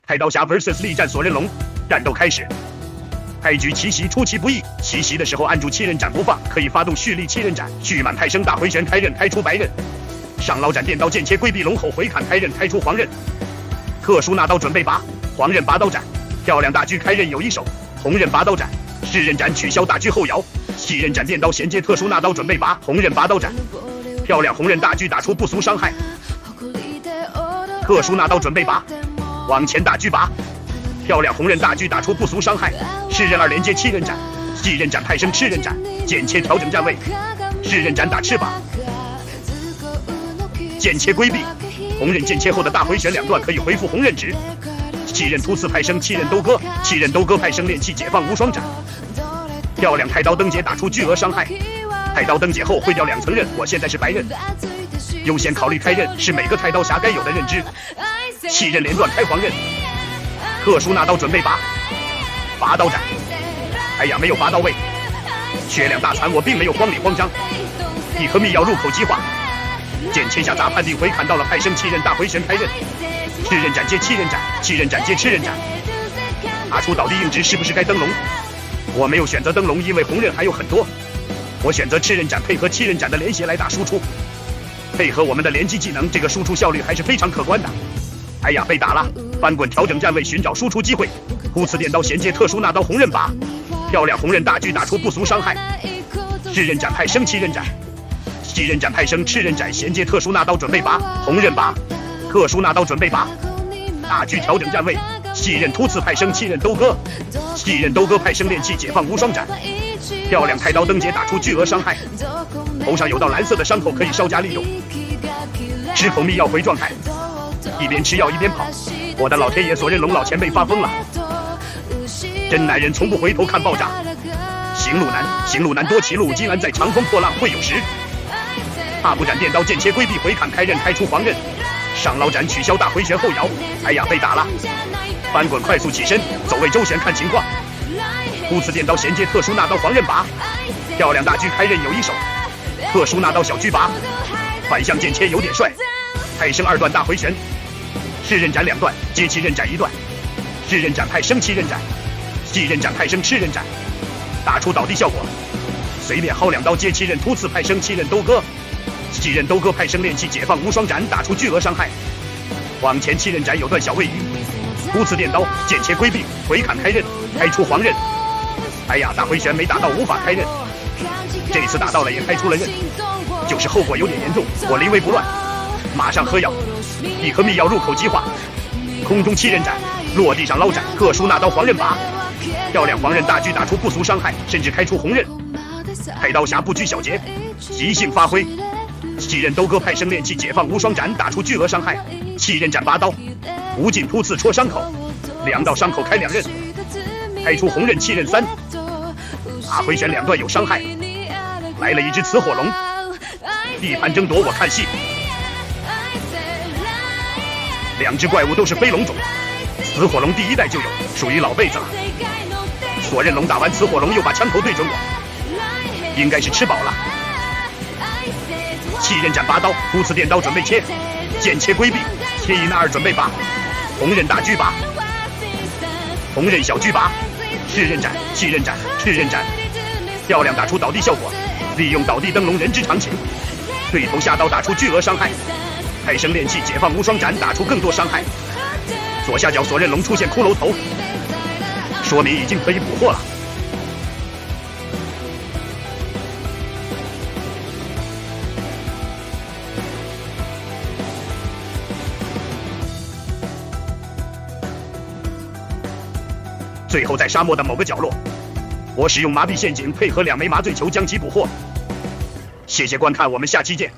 太刀侠 vs 力战索人龙，战斗开始。开局奇袭出其不意，奇袭的时候按住7刃斩不放，可以发动蓄力7刃斩，蓄满派生大回旋开刃开出白刃，上老斩电刀剑切规避龙吼回砍开刃开出黄刃，特殊拿刀准备拔，黄刃拔刀斩，漂亮大狙开刃有一手，红刃拔刀斩，是刃斩取消大狙后摇，7刃斩电刀衔接特殊拿刀准备拔，红刃拔刀斩，漂亮红刃大狙打出不俗伤害，特殊拿刀准备拔，往前大狙拔，漂亮红刃大狙打出不俗伤害，是刃2连接7刃斩，7刃斩派生赤刃斩，剑切调整站位，是刃斩打翅膀，剑切规避，红刃剑切后的大回旋2段可以回复红刃值，7刃突刺派生7刃兜割，7刃兜割派生炼气解放无双斩，漂亮太刀灯结打出巨额伤害，太刀灯结后会掉2层刃，我现在是白刃，优先考虑开刃是每个太刀侠该有的认知，7刃连段开黄刃，特殊拿刀准备拔，拔刀斩，哎呀没有拔到位，血量大残我并没有慌里慌张，一颗密药入口即化，剑切下砸判定回砍到了派生7刃大回旋开刃，赤刃斩接7刃斩，7刃斩接赤刃斩，打出倒地硬直是不是该灯笼？我没有选择灯笼，因为红刃还有很多，我选择赤刃斩配合7刃斩的连携来打输出，配合我们的连击技能，这个输出效率还是非常可观的。哎呀被打了，翻滚调整站位寻找输出机会，忽刺电刀衔接特殊拿刀红刃拔，漂亮红刃大狙打出不俗伤害，赤刃斩派生7刃斩，7刃斩派生赤刃斩衔接特殊拿刀准备拔，红刃拔，特殊拿刀准备拔，大狙调整站位，7刃突刺派生7刃兜割，7刃兜割派生炼气解放无双斩，漂亮太刀灯结打出巨额伤害，头上有道蓝色的伤口可以稍加利用，吃口密药回状态，一边吃药一边跑，我的老天爷索刃龙老前辈发疯了，真男人从不回头看爆炸，行路难多歧路，金兰在长风破浪会有时，踏步斩电刀剑切规避回砍开刃开出黄刃，上老斩取消大回旋后摇，哎呀被打了，翻滚快速起身，走位周旋看情况，忽刺电刀衔接特殊拿刀黄刃拔，漂亮大狙开刃有一手，特殊拿刀小狙拔，反向剑切有点帅，派生2段大回旋，是刃斩2段接7刃斩1段，是刃斩派生7刃斩，7刃斩派生赤刃斩，打出倒地效果，随便薅2刀接7刃突刺派生7刃兜割，7刃兜割派生炼气解放无双斩打出巨额伤害，往前7刃斩有段小位移，忽刺电刀剑切规避回砍开刃开出黄刃，哎呀大回旋没打到无法开刃，这次打到了也开出了刃，就是后果有点严重，我临危不乱，马上喝药，一颗密药入口即化，空中7刃斩，落地上捞斩，特殊拿刀黄刃拔，漂亮黄刃大狙打出不俗伤害，甚至开出红刃，太刀侠不拘小节，即兴发挥，7刃兜割派生炼气解放无双斩打出巨额伤害，7刃斩拔刀，无尽突刺戳伤口，2道伤口开2刃，开出红刃7刃3，大回旋2段有伤害，来了一只雌火龙，地盘争夺我看戏，2只怪物都是飞龙种，雌火龙第1代就有，属于老辈子了。索刃龙打完雌火龙又把枪头对准我，应该是吃饱了。7刃斩拔刀，突刺电刀准备切，剑切规避，切1那2准备拔，红刃大狙拔，红刃小狙拔，赤刃斩，7刃斩，赤刃斩，漂亮打出倒地效果，利用倒地灯笼人之常情，对头下刀打出巨额伤害，派生炼气解放无双斩打出更多伤害，左下角索刃龙出现骷髅头，说明已经可以捕获了。最后在沙漠的某个角落，我使用麻痹陷阱配合2枚麻醉球将其捕获。谢谢观看，我们下期见。